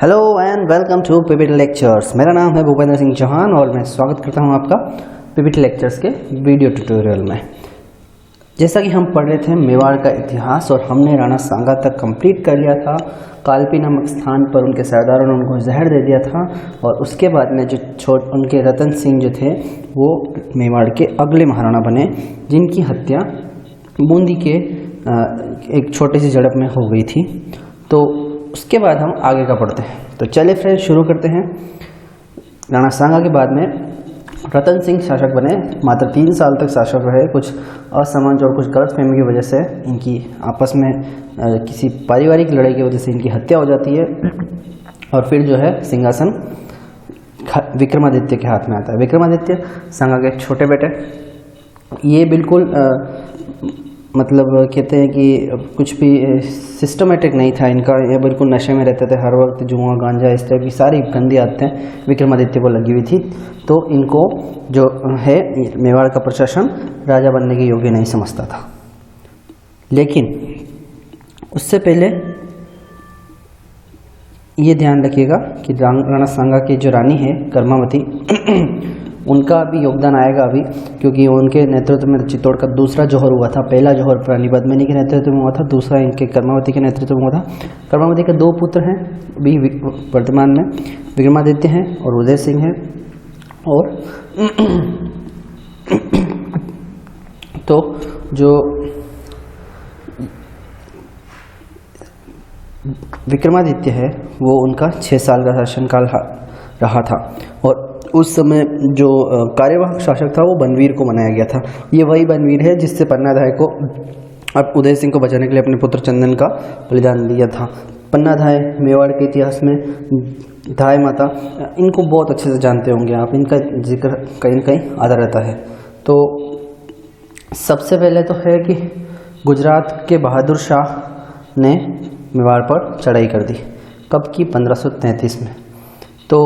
Hello and welcome to PPT lectures. मेरा नाम है भूपेंद्र सिंह चौहान और मैं स्वागत करता हूं आपका पीपीटी लेक्चर्स के वीडियो ट्यूटोरियल में। जैसा कि हम पढ़ रहे थे मेवाड़ का इतिहास और हमने राणा सांगा तक कंप्लीट कर लिया था। कालपी नामक स्थान पर उनके सरदारों ने उनको जहर दे दिया था और उसके बाद में जो उनके रतन सिंह जो थे वो मेवाड़ के अगले महाराणा बने, जिनकी हत्या बूंदी के एक छोटी सी झड़प में हो गई थी। तो उसके बाद हम आगे का पढ़ते हैं। तो चलिए फ्रेंड्स शुरू करते हैं। राणा सांगा के बाद में रतन सिंह शासक बने, मात्र 3 साल तक शासक रहे। कुछ असमंज और कुछ गलतफहमी की वजह से इनकी आपस में किसी पारिवारिक लड़ाई की वजह से इनकी हत्या हो जाती है और फिर जो है सिंहासन विक्रमादित्य के हाथ में आता है। विक्रमादित्य सांगा के छोटे बेटे, ये बिल्कुल मतलब कहते हैं कि कुछ भी सिस्टमेटिक नहीं था इनका। ये बिल्कुल नशे में रहते थे, हर वक्त जुआ गांजा इस टाइप की सारी गंदी आदतें विक्रमादित्य को लगी हुई थी। तो इनको जो है मेवाड़ का प्रशासन राजा बनने के योग्य नहीं समझता था। लेकिन उससे पहले ये ध्यान रखिएगा कि राणा सांगा की जो रानी है कर्मावती उनका भी योगदान आएगा अभी, क्योंकि उनके नेतृत्व में चित्तौड़ का दूसरा जौहर हुआ था। पहला जौहर रानी पद्मिनी के नेतृत्व में हुआ था, दूसरा इनके कर्मावती के नेतृत्व में हुआ था। कर्मावती के 2 पुत्र हैं अभी वर्तमान में, विक्रमादित्य हैं और उदय सिंह हैं। और तो जो विक्रमादित्य है वो उनका 6 साल का शासनकाल रहा था और उस समय जो कार्यवाहक शासक था वो बनवीर को बनाया गया था। ये वही बनवीर है जिससे पन्नाधाय को अब उदय सिंह को बचाने के लिए अपने पुत्र चंदन का बलिदान दिया था। पन्नाधाय मेवाड़ के इतिहास में धाय माता, इनको बहुत अच्छे से जानते होंगे आप, इनका जिक्र कहीं न कहीं आता रहता है। तो सबसे पहले तो है कि गुजरात के बहादुर शाह ने मेवाड़ पर चढ़ाई कर दी। कब की? 1533 में। तो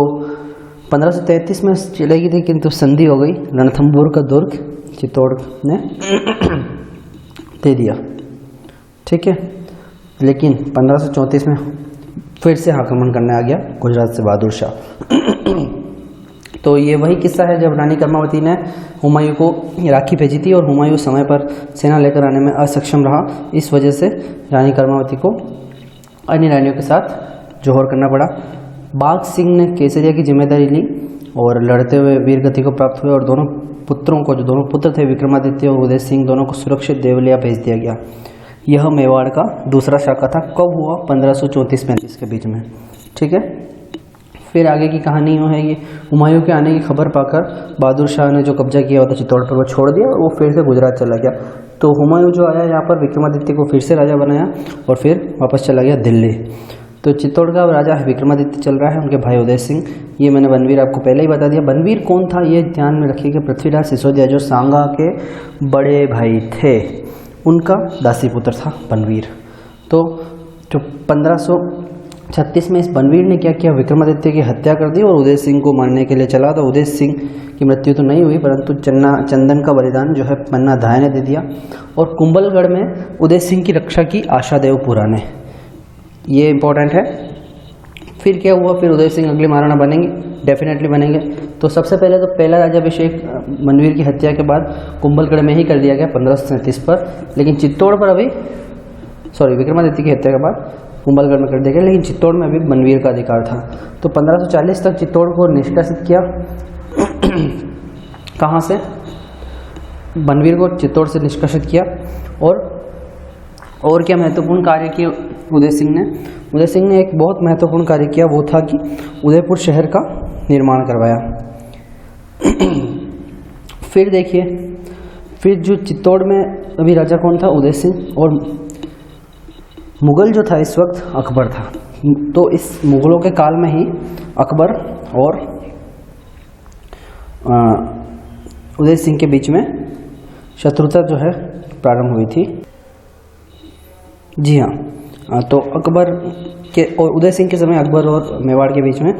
1533 में चलेगी थी, किंतु संधि हो गई। रणथंभौर का दुर्ग चित्तौड़ ने दे दिया, ठीक है। लेकिन 1534 में फिर से आक्रमण करने आ गया गुजरात से बहादुर शाह। तो ये वही किस्सा है जब रानी कर्मावती ने हुमायूं को राखी भेजी थी और हुमायूं समय पर सेना लेकर आने में असक्षम रहा। इस वजह से रानी कर्मावती को अन्य रानियों के साथ जौहर करना पड़ा। बाघ सिंह ने केसरिया की जिम्मेदारी ली और लड़ते हुए वीर गति को प्राप्त हुए और दोनों पुत्रों को, जो दोनों पुत्र थे विक्रमादित्य और उदय सिंह, दोनों को सुरक्षित देवलिया भेज दिया गया। यह मेवाड़ का दूसरा शाखा था। कब हुआ? 1534-35 के बीच में, ठीक है। फिर आगे की कहानी यूँ है, ये हुमायूं के आने की खबर पाकर बहादुर शाह ने जो कब्जा किया हुआ था चित्तौड़ पर वो छोड़ दिया और वो फिर से गुजरात चला गया। तो हुमायूं जो आया यहाँ पर विक्रमादित्य को फिर से राजा बनाया और फिर वापस चला गया दिल्ली। तो चित्तौड़ का राजा विक्रमादित्य चल रहा है, उनके भाई उदय सिंह। ये मैंने बनवीर आपको पहले ही बता दिया। बनवीर कौन था ये ध्यान में रखिएगा, पृथ्वीराज सिसोदिया जो सांगा के बड़े भाई थे उनका दासी पुत्र था बनवीर। तो जो 1536 में इस बनवीर ने क्या किया, विक्रमादित्य की हत्या कर दी और उदय सिंह को मारने के लिए चला। तो उदय सिंह की मृत्यु तो नहीं हुई, परंतु चंदन का बलिदान जो है पन्नाधाय ने दे दिया। और कुंभलगढ़ में उदय सिंह की रक्षा की आशादेव पुरा ने, ये इंपॉर्टेंट है। फिर क्या हुआ, फिर उदय सिंह अगले महाराणा बनेंगे, डेफिनेटली बनेंगे। तो सबसे पहले तो पहला राज्याभिषेक बनवीर की हत्या के बाद कुंभलगढ़ में ही कर दिया गया 1537 पर। लेकिन चित्तौड़ पर अभी विक्रमादित्य की हत्या के बाद कुंभलगढ़ में कर दिया गया, लेकिन चित्तौड़ में अभी बनवीर का अधिकार था। तो 1540 तक चित्तौड़ को निष्कासित किया। कहाँ से? बनवीर को चित्तौड़ से निष्कासित किया। और क्या महत्वपूर्ण कार्य किया उदय सिंह ने? उदय सिंह ने एक बहुत महत्वपूर्ण कार्य किया, वो था कि उदयपुर शहर का निर्माण करवाया। फिर देखिए, फिर जो चित्तौड़ में अभी राजा कौन था? उदय सिंह। और मुगल जो था इस वक्त अकबर था। तो इस मुगलों के काल में ही अकबर और उदय सिंह के बीच में शत्रुता जो है प्रारंभ हुई थी। जी हाँ, तो अकबर के और उदय सिंह के समय अकबर और मेवाड़ के बीच में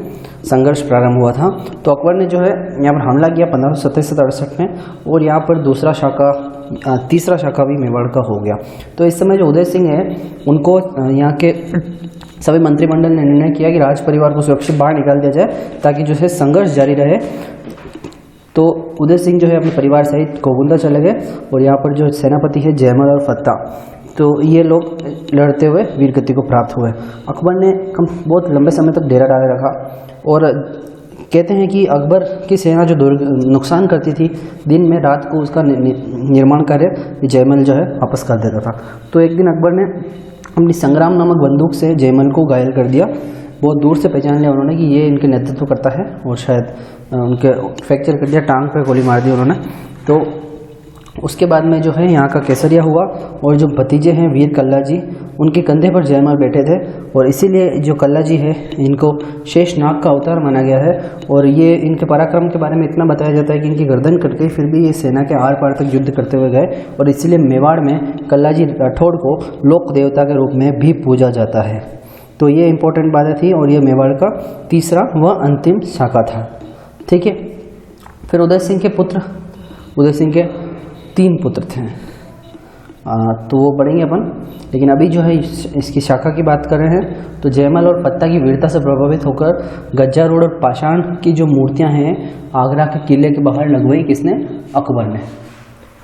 संघर्ष प्रारंभ हुआ था। तो अकबर ने जो है यहाँ पर हमला किया 1567-68 में और यहाँ पर तीसरा शाखा भी मेवाड़ का हो गया। तो इस समय जो उदय सिंह है उनको यहाँ के सभी मंत्रिमंडल ने निर्णय किया कि राज परिवार को सुरक्षित बाहर निकाल दिया जाए ताकि जो है संघर्ष जारी रहे। तो उदय सिंह जो है अपने परिवार सहित गोगुंदा चले गए और यहाँ पर जो सेनापति है जयमल और फत्ता, तो ये लोग लड़ते हुए वीरगति को प्राप्त हुए। अकबर ने बहुत लंबे समय तक डेरा डाले रखा और कहते हैं कि अकबर की सेना जो नुकसान करती थी दिन में, रात को उसका निर्माण कार्य जयमल जो है वापस कर देता था। तो एक दिन अकबर ने अपनी संग्राम नामक बंदूक से जयमल को घायल कर दिया। बहुत दूर से पहचान लिया उन्होंने कि ये इनके नेतृत्व करता है और शायद उनके फ्रैक्चर कर दिया, टांग पर गोली मार दी उन्होंने। तो उसके बाद में जो है यहाँ का केसरिया हुआ और जो भतीजे हैं वीर कल्ला जी, उनके कंधे पर जयमल बैठे थे और इसीलिए जो कल्ला जी है इनको शेषनाग का अवतार माना गया है। और ये इनके पराक्रम के बारे में इतना बताया जाता है कि इनकी गर्दन कट गई फिर भी ये सेना के आर पार तक युद्ध करते हुए गए और इसीलिए मेवाड़ में कल्ला जी राठौड़ को लोक देवता के रूप में भी पूजा जाता है। तो ये इंपॉर्टेंट बातें थी और ये मेवाड़ का तीसरा व अंतिम शाखा था। ठीक है, फिर उदय सिंह के पुत्र, उदय सिंह के 3 पुत्र थे, तो वो पढ़ेंगे अपन। लेकिन अभी जो है इसकी शाखा की बात कर रहे हैं। तो जयमल और फत्ता की वीरता से प्रभावित होकर गज्जारोड़ और पाषाण की जो मूर्तियां हैं आगरा के किले के बाहर लगवाई किसने? अकबर ने।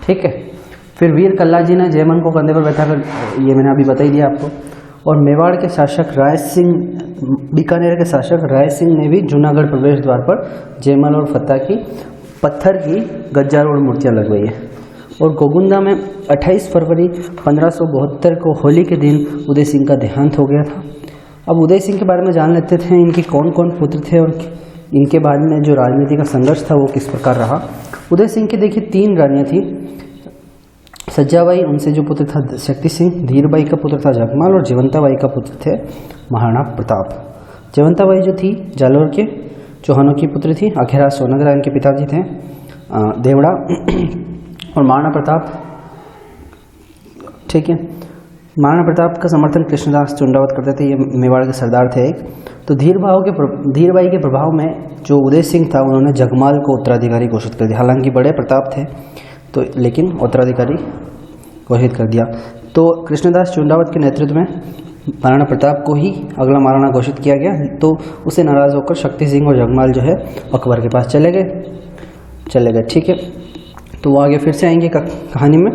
ठीक है, फिर वीर कल्ला जी ने जयमल को कंधे पर बैठाकर, ये मैंने अभी बता ही दिया आपको। और मेवाड़ के शासक राय सिंह, बीकानेर के शासक राय सिंह ने भी जूनागढ़ प्रवेश द्वार पर जयमल और फत्ता की पत्थर की गज्जारोड़ मूर्तियां लगवाई है। और गोगुंदा में 28 फरवरी 1572 को होली के दिन उदय सिंह का देहांत हो गया था। अब उदय सिंह के बारे में जान लेते थे, इनके कौन कौन पुत्र थे और इनके बाद में जो राजनीति का संघर्ष था वो किस प्रकार रहा। उदय सिंह की देखिए 3 रानियां थी। सज्जाबाई, उनसे जो पुत्र था शक्ति सिंह, धीरबाई का पुत्र था जगमाल और जयवंताबाई का पुत्र थे महाराणा प्रताप। जयवंताबाई जो थी जालोर के चौहानों की पुत्री थी। अखेरा सोनग्रा इनके पिताजी थे, देवड़ा। और महाराणा प्रताप, ठीक है, महाराणा प्रताप का समर्थन कृष्णदास चुंडावत करते थे, ये मेवाड़ के सरदार थे एक। तो धीरबाई के प्रभाव में जो उदय सिंह था उन्होंने जगमाल को उत्तराधिकारी घोषित कर दिया। हालांकि बड़े प्रताप थे तो लेकिन उत्तराधिकारी घोषित कर दिया। तो कृष्णदास चुंडावत के नेतृत्व में महाराणा प्रताप को ही अगला महाराणा घोषित किया गया। तो उसे नाराज होकर शक्ति सिंह और जगमाल जो है अकबर के पास चले गए। ठीक है, तो वो आगे फिर से आएंगे कहानी में,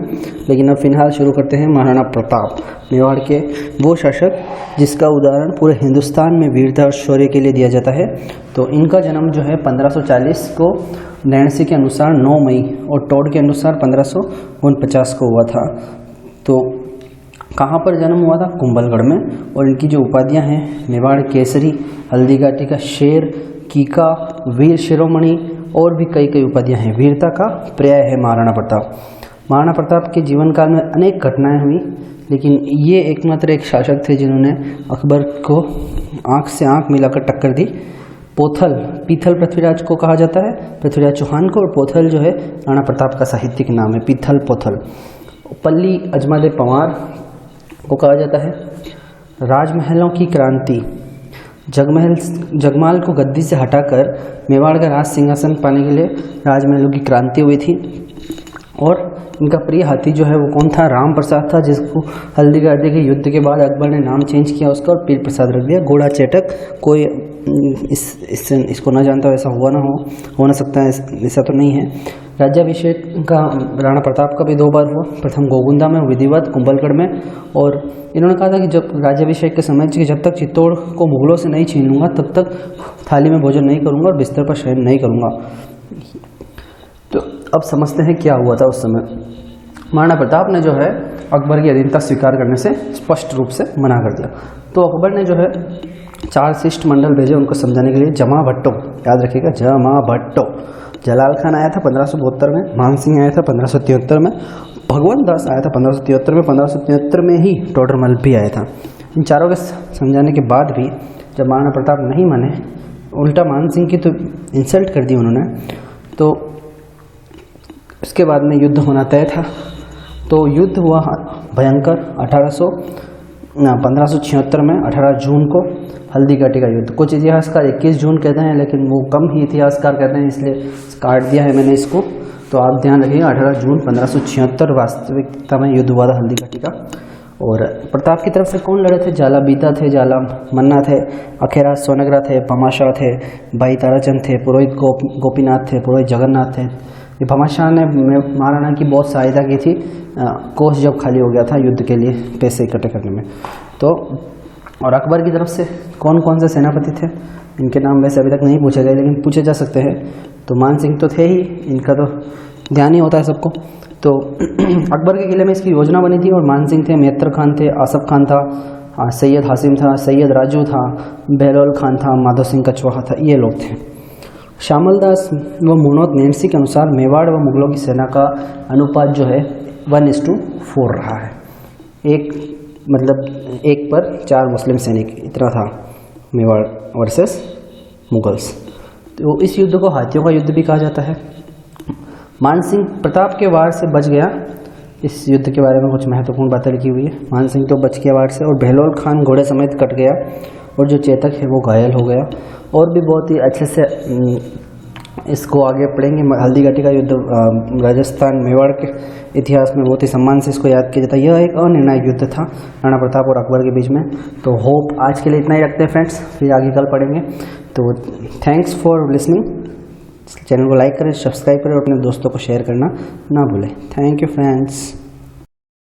लेकिन अब फिलहाल शुरू करते हैं महाराणा प्रताप, मेवाड़ के वो शासक जिसका उदाहरण पूरे हिंदुस्तान में वीरता और शौर्य के लिए दिया जाता है। तो इनका जन्म जो है 1540 को नैणसी के अनुसार 9 मई और टोड के अनुसार 1549 को हुआ था। तो कहाँ पर जन्म हुआ था? कुंभलगढ़ में। और इनकी जो उपाधियाँ हैं, मेवाड़ केसरी, हल्दीघाटी का शेर, कीका, वीर शिरोमणि और भी कई उपाधियाँ हैं। वीरता का पर्याय है महाराणा प्रताप। महाराणा प्रताप के जीवन काल में अनेक घटनाएं हुई, लेकिन ये एकमात्र एक शासक थे जिन्होंने अकबर को आंख से आंख मिलाकर टक्कर दी। पीथल पृथ्वीराज को कहा जाता है, पृथ्वीराज चौहान को, और पोथल जो है राणा प्रताप का साहित्यिक नाम है, पीथल पोथल। पल्ली अजमादेव पंवार को कहा जाता है। राजमहलों की क्रांति, जगमाल को गद्दी से हटाकर मेवाड़ का राज सिंहासन पाने के लिए राजमहलों की क्रांति हुई थी। और इनका प्रिय हाथी जो है वो कौन था? राम प्रसाद था, जिसको हल्दीघाटी के युद्ध के बाद अकबर ने नाम चेंज किया उसका और पीर प्रसाद रख दिया। घोड़ा चेटक, कोई इसको ना जानता हो, ऐसा हो ना सकता है, ऐसा तो नहीं है। राज्याभिषेक का राणा प्रताप का भी 2 बार हुआ, प्रथम गोगुंदा में, विधिवत कुंभलगढ़ में। और इन्होंने कहा था कि जब राज्याभिषेक के समय कि जब तक चित्तौड़ को मुगलों से नहीं छीन लूँगा तब तक थाली में भोजन नहीं करूँगा और बिस्तर पर शयन नहीं करूँगा। तो अब समझते हैं क्या हुआ था उस समय। महाराणा प्रताप ने जो है अकबर की अधीनता स्वीकार करने से स्पष्ट रूप से मना कर दिया। तो अकबर ने जो है 4 शिष्ट मंडल भेजे उनको समझाने के लिए। जमा भट्टो, याद रखिएगा, जमा भट्टो। जलाल खान आया था 1572 में, मान सिंह आया था 1573 में, भगवंत दास आया था 1573 में, 1573 में ही टोडरमल भी आया था। इन चारों के समझाने के बाद भी जब महाराणा प्रताप नहीं माने, उल्टा मान सिंह की तो इंसल्ट कर दी उन्होंने, तो उसके बाद में युद्ध होना तय था। तो युद्ध हुआ भयंकर 1576 में 18 जून को हल्दीघाटी का युद्ध। कुछ इतिहासकार 21 जून कहते हैं, लेकिन वो कम ही इतिहासकार कहते हैं, इसलिए काट दिया है मैंने इसको। तो आप ध्यान रखिएगा 18 जून 1576 वास्तविकता में युद्ध हुआ था हल्दीघाटी का। और प्रताप की तरफ से कौन लड़े थे? जाला बीता थे, जाला मन्ना थे, अखेरा सोनगरा थे, भमाशाह थे, भाई ताराचंद थे, पुरोहित गोपीनाथ थे, पुरोहित जगन्नाथ थे। ये भमाशाह ने महाराणा की बहुत सहायता की थी कोष जब खाली हो गया था युद्ध के लिए पैसे इकट्ठे करने में। तो और अकबर की तरफ से कौन कौन से सेनापति थे? इनके नाम वैसे अभी तक नहीं पूछे गए, लेकिन पूछे जा सकते हैं। तो मान सिंह तो थे ही, इनका तो ध्यान ही होता है सबको। तो अकबर के किले में इसकी योजना बनी थी और मान सिंह थे, मैत्र खान थे, आसफ खान था, सैयद हासिम था, सैयद राजू था, बहलोल खान था, माधो सिंह कछवाहा था, ये लोग थे। श्यामल दास व मुनोद नैन्सी के अनुसार मेवाड़ व मुगलों की सेना का अनुपात जो है 1:4 रहा है। एक पर 4 मुस्लिम सैनिक, इतना था मेवाड़ वर्सेस मुगल्स। तो इस युद्ध को हाथियों का युद्ध भी कहा जाता है। मान सिंह प्रताप के वार से बच गया। इस युद्ध के बारे में कुछ महत्वपूर्ण बातें लिखी हुई है। मान सिंह तो बच गया वार से, और बहलोल खान घोड़े समेत कट गया, और जो चेतक है वो घायल हो गया। और भी बहुत ही अच्छे से इसको आगे पढ़ेंगे। हल्दीघाटी का युद्ध राजस्थान मेवाड़ के इतिहास में बहुत ही सम्मान से इसको याद किया जाता है। यह एक अनिर्णायक युद्ध था राणा प्रताप और अकबर के बीच में। तो होप आज के लिए इतना ही रखते हैं फ्रेंड्स, फिर आगे कल पढ़ेंगे। तो थैंक्स फॉर लिसनिंग। चैनल को लाइक करें, सब्सक्राइब करें और अपने दोस्तों को शेयर करना ना भूलें। Thank you friends.